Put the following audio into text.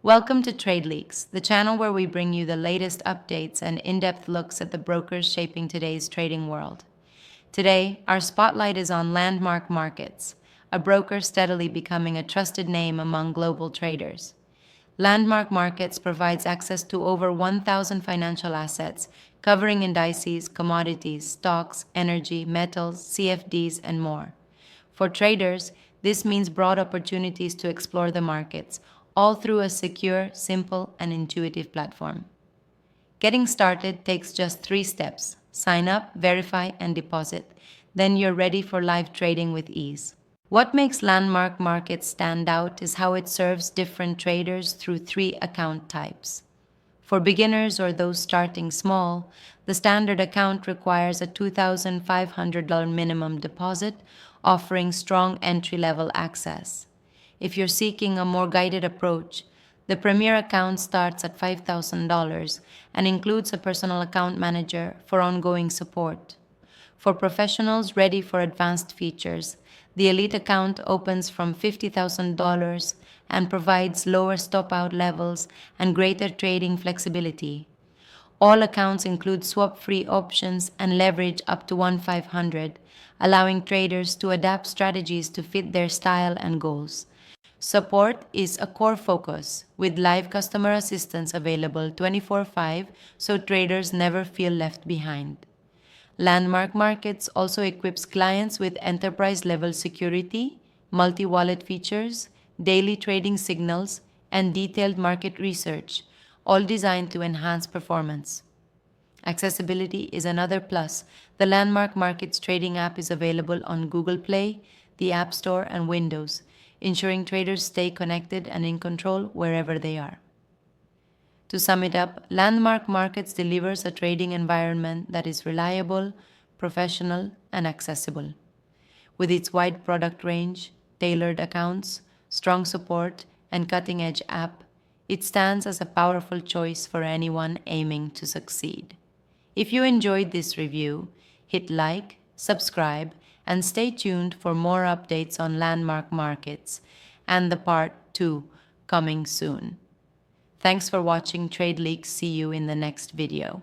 Welcome to Trade Leaks, the channel where we bring you the latest updates and in-depth looks at the brokers shaping today's trading world. Today, our spotlight is on Landmark Markets, a broker steadily becoming a trusted name among global traders. Landmark Markets provides access to over 1,000 financial assets, covering indices, commodities, stocks, energy, metals, CFDs, and more. For traders, this means broad opportunities to explore the markets, all through a secure, simple, and intuitive platform. Getting started takes just 3 steps: sign up, verify, and deposit. Then you're ready for live trading with ease. What makes Landmark Markets stand out is how it serves different traders through 3 account types. For beginners or those starting small, the standard account requires a $2,500 minimum deposit, offering strong entry-level access. If you're seeking a more guided approach, the Premier account starts at $5,000 and includes a personal account manager for ongoing support. For professionals ready for advanced features, the Elite account opens from $50,000 and provides lower stop-out levels and greater trading flexibility. All accounts include swap-free options and leverage up to 1,500, allowing traders to adapt strategies to fit their style and goals. Support is a core focus, with live customer assistance available 24/5 so traders never feel left behind. Landmark Markets also equips clients with enterprise-level security, multi-wallet features, daily trading signals, and detailed market research, all designed to enhance performance. Accessibility is another plus. The Landmark Markets trading app is available on Google Play, the App Store, and Windows, ensuring traders stay connected and in control wherever they are. To sum it up, Landmark Markets delivers a trading environment that is reliable, professional, and accessible. With its wide product range, tailored accounts, strong support, and cutting-edge app, it stands as a powerful choice for anyone aiming to succeed. If you enjoyed this review, hit like, subscribe, and stay tuned for more updates on Landmark Markets and the part 2 coming soon. Thanks for watching Trade Leaks. See you in the next video.